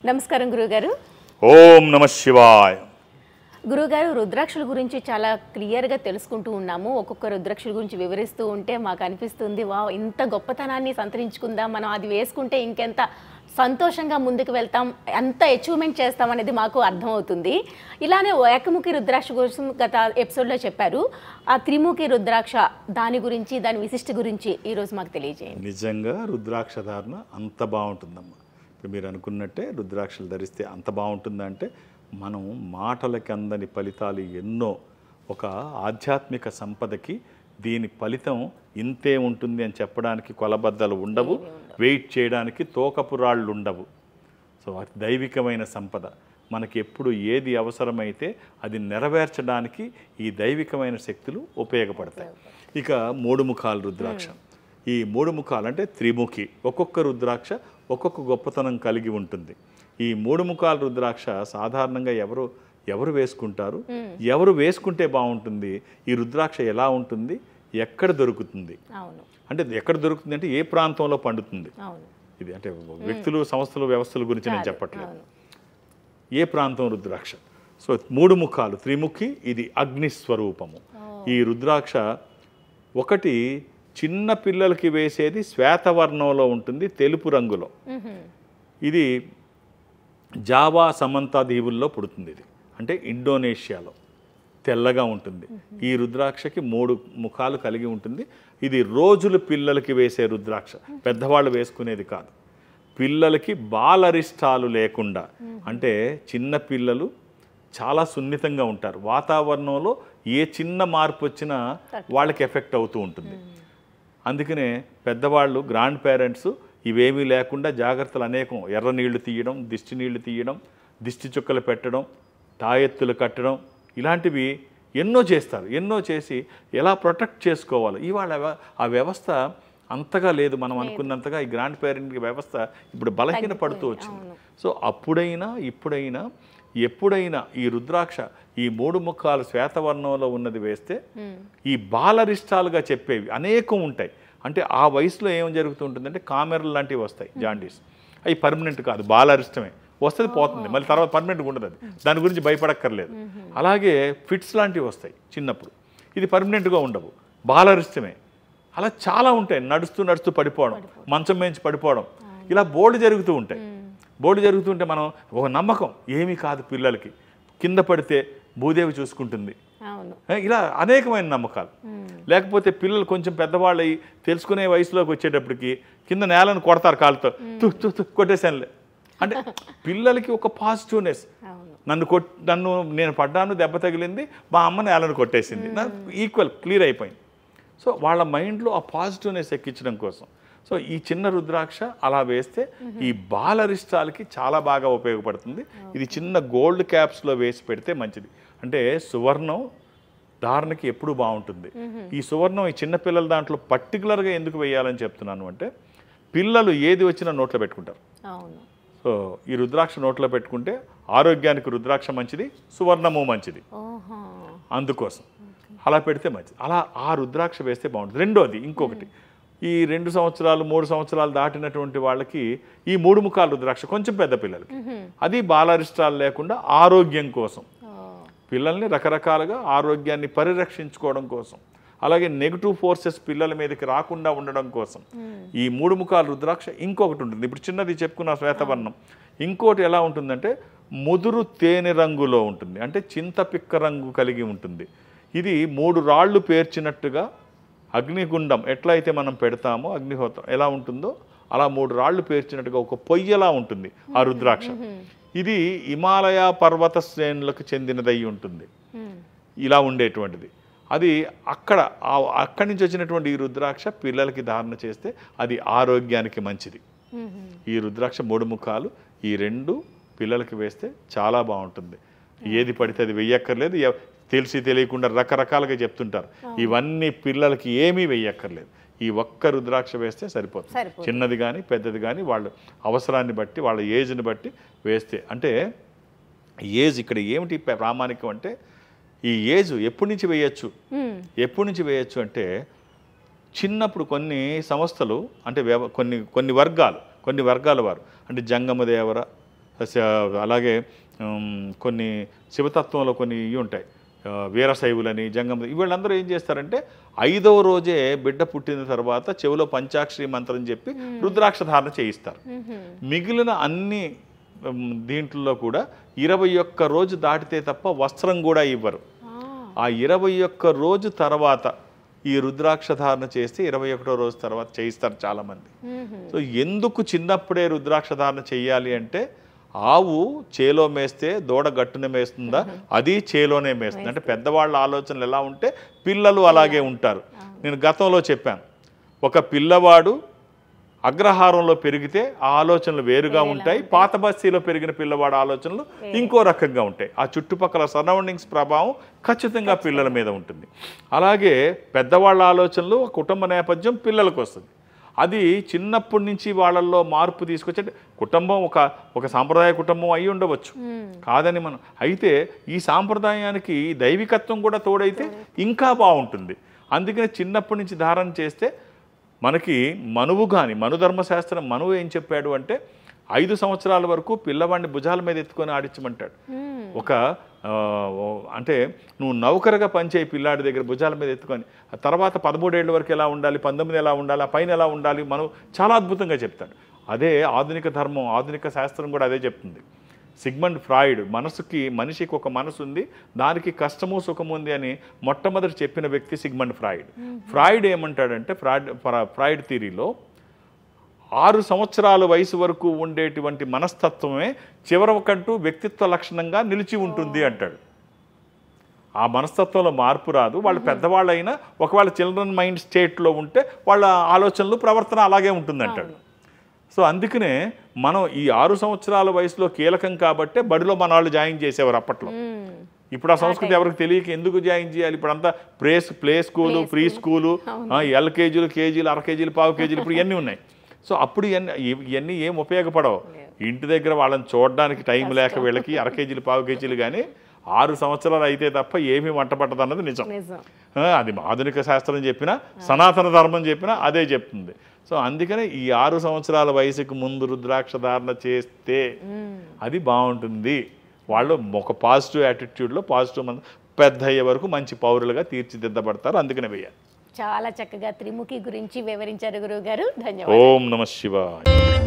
నమస్కారం గురుగారు. ఓం నమః శివాయ. గురుగారు, రుద్రాక్షల గురించి చాలా క్లియర్గా తెలుసుకుంటూ ఉన్నాము. ఒక్కొక్క రుద్రాక్షల గురించి వివరిస్తూ ఉంటే మాకు అనిపిస్తుంది, వావ్, ఇంత గొప్పతనాన్ని సంతరించుకుందాం, మనం అది వేసుకుంటే ఇంకెంత సంతోషంగా ముందుకు వెళ్తాం, ఎంత అచీవ్మెంట్ చేస్తాం అనేది మాకు అర్థమవుతుంది. ఇలానే ఏకముఖి రుద్రాక్ష కోసం గత ఎపిసోడ్లో చెప్పారు. ఆ త్రిముఖి రుద్రాక్ష దాని గురించి, దాని విశిష్ట గురించి ఈరోజు మాకు తెలియజేయండి. నిజంగా రుద్రాక్ష ధారణ అంత బాగుంటుందమ్మా. ఇప్పుడు మీరు అనుకున్నట్టే రుద్రాక్షలు ధరిస్తే అంత బాగుంటుందంటే మనం మాటలకి అందని ఫలితాలు ఎన్నో. ఒక ఆధ్యాత్మిక సంపదకి దీని ఫలితం ఇంతే ఉంటుంది అని చెప్పడానికి కొలబద్దలు ఉండవు, వెయిట్ చేయడానికి తోకపురాళ్ళు ఉండవు. సో అది దైవికమైన సంపద. మనకి ఎప్పుడు ఏది అవసరమైతే అది నెరవేర్చడానికి ఈ దైవికమైన శక్తులు ఉపయోగపడతాయి. ఇక మూడు ముఖాలు రుద్రాక్ష. ఈ మూడు ముఖాలు అంటే త్రిముఖి. ఒక్కొక్క రుద్రాక్ష ఒక్కొక్క గొప్పతనం కలిగి ఉంటుంది. ఈ మూడు ముఖాల రుద్రాక్ష సాధారణంగా ఎవరు వేసుకుంటారు, ఎవరు వేసుకుంటే బాగుంటుంది, ఈ రుద్రాక్ష ఎలా ఉంటుంది, ఎక్కడ దొరుకుతుంది, అంటే ఎక్కడ దొరుకుతుంది అంటే ఏ ప్రాంతంలో పండుతుంది, ఇది అంటే వ్యక్తులు, సంస్థలు, వ్యవస్థల గురించి నేను చెప్పట్లేదు, ఏ ప్రాంతం రుద్రాక్ష. సో మూడు ముఖాలు త్రిముఖి, ఇది అగ్నిస్వరూపము. ఈ రుద్రాక్ష ఒకటి చిన్న పిల్లలకి వేసేది శ్వేతవర్ణంలో ఉంటుంది, తెలుపు రంగులో. ఇది జావా సమంతా దీవుల్లో పుడుతుంది. ఇది అంటే ఇండోనేషియాలో తెల్లగా ఉంటుంది. ఈ రుద్రాక్షకి మూడు ముఖాలు కలిగి ఉంటుంది. ఇది రోజులు పిల్లలకి వేసే రుద్రాక్ష, పెద్దవాళ్ళు వేసుకునేది కాదు. పిల్లలకి బాలరిష్టాలు లేకుండా, అంటే చిన్న పిల్లలు చాలా సున్నితంగా ఉంటారు. వాతావరణంలో ఏ చిన్న మార్పు వచ్చినా వాళ్ళకి ఎఫెక్ట్ అవుతూ ఉంటుంది. అందుకనే పెద్దవాళ్ళు, గ్రాండ్ పేరెంట్స్ ఇవేమీ లేకుండా జాగ్రత్తలు అనేకం, ఎర్ర నీళ్లు తీయడం, దిష్టి నీళ్లు తీయడం, దిష్టి చుక్కలు పెట్టడం, తాయెత్తులు కట్టడం, ఇలాంటివి ఎన్నో చేస్తారు. ఎన్నో చేసి ఎలా ప్రొటెక్ట్ చేసుకోవాలి. ఇవాళ ఆ వ్యవస్థ అంతగా లేదు, మనం అనుకున్నంతగా. ఈ గ్రాండ్ పేరెంట్ వ్యవస్థ ఇప్పుడు బలహీన పడుతూ వచ్చింది. సో అప్పుడైనా ఇప్పుడైనా ఎప్పుడైనా ఈ రుద్రాక్ష ఈ మూడు ముఖాలు శ్వేతవర్ణంలో ఉన్నది వేస్తే ఈ బాలరిష్టాలుగా చెప్పేవి అనేకం ఉంటాయి. అంటే ఆ వయసులో ఏం జరుగుతుంటుందంటే కామెరలు లాంటివి వస్తాయి, జాండీస్. అవి పర్మనెంట్ కాదు, బాలరిష్టమే. వస్తుంది, పోతుంది, మళ్ళీ తర్వాత పర్మనెంట్గా ఉండదు. అది దాని గురించి భయపడక్కర్లేదు. అలాగే ఫిట్స్ లాంటివి వస్తాయి చిన్నప్పుడు, ఇది పర్మనెంట్గా ఉండవు, బాలరిష్టమే. అలా చాలా ఉంటాయి. నడుస్తూ నడుస్తూ పడిపోవడం, మంచం మేంచి పడిపోవడం, ఇలా బోర్డు జరుగుతూ ఉంటాయి. బోర్డు జరుగుతుంటే మనం ఒక నమ్మకం, ఏమీ కాదు పిల్లలకి, కింద పడితే భూదేవి చూసుకుంటుంది, ఇలా అనేకమైన నమ్మకాలు. లేకపోతే పిల్లలు కొంచెం పెద్దవాళ్ళు అయ్యి తెలుసుకునే వయసులోకి వచ్చేటప్పటికి కింద నేలను కొడతారు కాలుతో, కొట్టేసానులే అంటే పిల్లలకి ఒక పాజిటివ్నెస్. నన్ను నేను పడ్డాను, దెబ్బ తగిలింది, మా అమ్మ నేలను కొట్టేసింది, ఈక్వల్ క్లియర్ అయిపోయింది. సో వాళ్ళ మైండ్లో ఆ పాజిటివ్నెస్ ఎక్కించడం కోసం. సో ఈ చిన్న రుద్రాక్ష అలా వేస్తే ఈ బాలరిష్టాలకి చాలా బాగా ఉపయోగపడుతుంది. ఇది చిన్న గోల్డ్ క్యాప్స్లో వేసి పెడితే మంచిది. అంటే సువర్ణం ధారణకి ఎప్పుడు బాగుంటుంది. ఈ సువర్ణం ఈ చిన్నపిల్లల దాంట్లో పర్టికులర్గా ఎందుకు వేయాలని చెప్తున్నాను అంటే, పిల్లలు ఏది వచ్చినా నోట్లో పెట్టుకుంటారు. సో ఈ రుద్రాక్ష నోట్లో పెట్టుకుంటే ఆరోగ్యానికి రుద్రాక్ష మంచిది, సువర్ణము మంచిది. అందుకోసం అలా పెడితే మంచిది. అలా ఆ రుద్రాక్ష వేస్తే బాగుంటుంది. రెండోది ఇంకొకటి, ఈ 2 సంవత్సరాలు 3 సంవత్సరాలు దాటినటువంటి వాళ్ళకి ఈ మూడు ముఖాల రుద్రాక్ష కొంచెం పెద్ద పిల్లలకి, అది బాలరిష్టాలు లేకుండా ఆరోగ్యం కోసం, పిల్లల్ని రకరకాలుగా ఆరోగ్యాన్ని పరిరక్షించుకోవడం కోసం, అలాగే నెగిటివ్ ఫోర్సెస్ పిల్లల మీదకి రాకుండా ఉండడం కోసం ఈ మూడు ముఖాల రుద్రాక్ష ఇంకొకటి ఉంటుంది. ఇప్పుడు చిన్నది చెప్పుకున్న శ్వేతవర్ణం, ఇంకోటి ఎలా ఉంటుందంటే ముదురు తేనె రంగులో ఉంటుంది, అంటే చింతపిక్క రంగు కలిగి ఉంటుంది. ఇది 3 రాళ్ళు పేర్చినట్టుగా అగ్నిగుండం ఎట్లయితే మనం పెడతామో, అగ్నిహోత్రం ఎలా ఉంటుందో అలా 3 రాళ్ళు పేర్చినట్టుగా ఒక పొయ్యలా ఉంటుంది ఆ రుద్రాక్ష. ఇది హిమాలయ పర్వత శ్రేణులకు చెందినదై ఉంటుంది, ఇలా ఉండేటువంటిది. అది అక్కడి నుంచి వచ్చినటువంటి ఈ రుద్రాక్ష పిల్లలకి ధారణ చేస్తే అది ఆరోగ్యానికి మంచిది. ఈ రుద్రాక్ష మూడు ముఖాలు ఈ 2 పిల్లలకి వేస్తే చాలా బాగుంటుంది. ఏది పడితే అది వెయ్యక్కర్లేదు, తెలిసి తెలియకుండా రకరకాలుగా చెప్తుంటారు. ఇవన్నీ పిల్లలకి ఏమీ వెయ్యక్కర్లేదు, ఈ ఒక్క రుద్రాక్ష వేస్తే సరిపోతుంది. చిన్నది కానీ పెద్దది కానీ వాళ్ళ అవసరాన్ని బట్టి, వాళ్ళ ఏజ్ని బట్టి వేస్తే. అంటే ఏజ్ ఇక్కడ ఏమిటి ప్రామాణికం అంటే, ఈ ఏజ్ ఎప్పటి నుంచి వేయచ్చు అంటే చిన్నప్పుడు కొన్ని సంస్థలు అంటే కొన్ని వర్గాల వారు అంటే జంగమదేవర, అలాగే కొన్ని శివతత్వంలో కొన్ని ఇవి ఉంటాయి, వీరశైవులని, జంగం, వీళ్ళందరూ ఏం చేస్తారంటే 5వ రోజే బిడ్డ పుట్టిన తర్వాత చెవిలో పంచాక్షరి మంత్రం చెప్పి రుద్రాక్ష ధారణ చేయిస్తారు. మిగిలిన అన్ని దీంట్లో కూడా 21 రోజు దాటితే తప్ప వస్త్రం కూడా ఇవ్వరు. ఆ 21 రోజు తర్వాత ఈ రుద్రాక్ష ధారణ చేస్తే 21వ రోజు తర్వాత చేయిస్తారు చాలామంది. సో ఎందుకు చిన్నప్పుడే రుద్రాక్ష ధారణ చెయ్యాలి అంటే, ఆవు చేలో మేస్తే దూడ గట్టున మేస్తుందా, అది చేలోనే మేస్తుంది. అంటే పెద్దవాళ్ళ ఆలోచనలు ఎలా ఉంటే పిల్లలు అలాగే ఉంటారు. నేను గతంలో చెప్పాను, ఒక పిల్లవాడు అగ్రహారంలో పెరిగితే ఆ ఆలోచనలు వేరుగా ఉంటాయి, పాత బస్తీలో పెరిగిన పిల్లవాడు ఆలోచనలు ఇంకో రకంగా ఉంటాయి. ఆ చుట్టుపక్కల సరౌండింగ్స్ ప్రభావం ఖచ్చితంగా పిల్లల మీద ఉంటుంది. అలాగే పెద్దవాళ్ళ ఆలోచనలు, కుటుంబ నేపథ్యం పిల్లలకు వస్తుంది. అది చిన్నప్పటి నుంచి వాళ్ళల్లో మార్పు తీసుకొచ్చే కుటుంబం ఒక సాంప్రదాయ కుటుంబం అయి ఉండవచ్చు, కాదని మనం. అయితే ఈ సాంప్రదాయానికి దైవికత్వం కూడా తోడైతే ఇంకా బాగుంటుంది. అందుకని చిన్నప్పటి నుంచి ధారణ చేస్తే మనకి మనువు కానీ, మనుధర్మశాస్త్రం మనువు ఏం చెప్పాడు అంటే 5 సంవత్సరాల వరకు పిల్లవాడిని భుజాల మీద ఎత్తుకొని ఆడించమంటాడు. అంటే నువ్వు నౌకరుగా పనిచేయి పిల్లాడి దగ్గర భుజాల మీద ఎత్తుకొని, తర్వాత 13 ఏళ్ళ వరకు ఎలా ఉండాలి, 19 ఎలా ఉండాలి, ఆ పైన ఎలా ఉండాలి, మనం చాలా అద్భుతంగా చెప్తాడు. అదే ఆధునిక ధర్మం, ఆధునిక శాస్త్రం కూడా అదే చెప్తుంది. సిగ్మండ్ ఫ్రాయిడ్ మనిషికి ఒక మనసు ఉంది, దానికి కష్టము సుఖము ఉంది అని మొట్టమొదటి చెప్పిన వ్యక్తి సిగ్మండ్ ఫ్రాయిడ్. ఫ్రాయిడ్ ఏమంటాడంటే, ఫ్రాయిడ్ థియరీలో 6 సంవత్సరాల వయసు వరకు ఉండేటువంటి మనస్తత్వమే చివరికంటూ వ్యక్తిత్వ లక్షణంగా నిలిచి ఉంటుంది అంటాడు. ఆ మనస్తత్వంలో మార్పు రాదు. వాళ్ళు పెద్దవాళ్ళైనా ఒకవేళ చిల్డ్రన్ మైండ్ స్టేట్లో ఉంటే వాళ్ళ ఆలోచనలు, ప్రవర్తన అలాగే ఉంటుంది అంటాడు. సో అందుకనే మనం ఈ 6 సంవత్సరాల వయసులో కీలకం కాబట్టే బడిలో మన వాళ్ళు జాయిన్ చేసేవారు అప్పట్లో. ఇప్పుడు ఆ సంస్కృతి ఎవరికి తెలియక ఎందుకు జాయిన్ చేయాలి? ఇప్పుడంతా ప్లే స్కూలు, ప్రీ స్కూలు, ఎల్కేజీలు, కేజీలు, అర కేజీలు, పావు కేజీలు, ఇప్పుడు ఇవన్నీ ఉన్నాయి. సో అప్పుడు ఇవన్నీ ఏం ఉపయోగపడవు. ఇంటి దగ్గర వాళ్ళని చూడడానికి టైం లేక వీళ్ళకి అర కేజీలు, పావు కేజీలు, కానీ 6 సంవత్సరాలు అయితే తప్ప ఏమీ వంట పట్టదు అన్నది నిజం. అది ఆధునిక శాస్త్రం చెప్పినా, సనాతన ధర్మం చెప్పినా అదే చెప్తుంది. సో అందుకనే ఈ 6 సంవత్సరాల వయసుకు ముందు రుద్రాక్ష ధారణ చేస్తే అది బాగుంటుంది. వాళ్ళు ఒక పాజిటివ్ యాటిట్యూడ్లో పాజిటివ్ పెద్ద అయ్యే వరకు మంచి పౌరులుగా తీర్చిదిద్దబడతారు. అందుకనే వేయాలి. చాలా చక్కగా త్రిముఖి గురించి వివరించారు గురువు గారు. ధన్యవాదాలు. ఓం నమః శివాయ.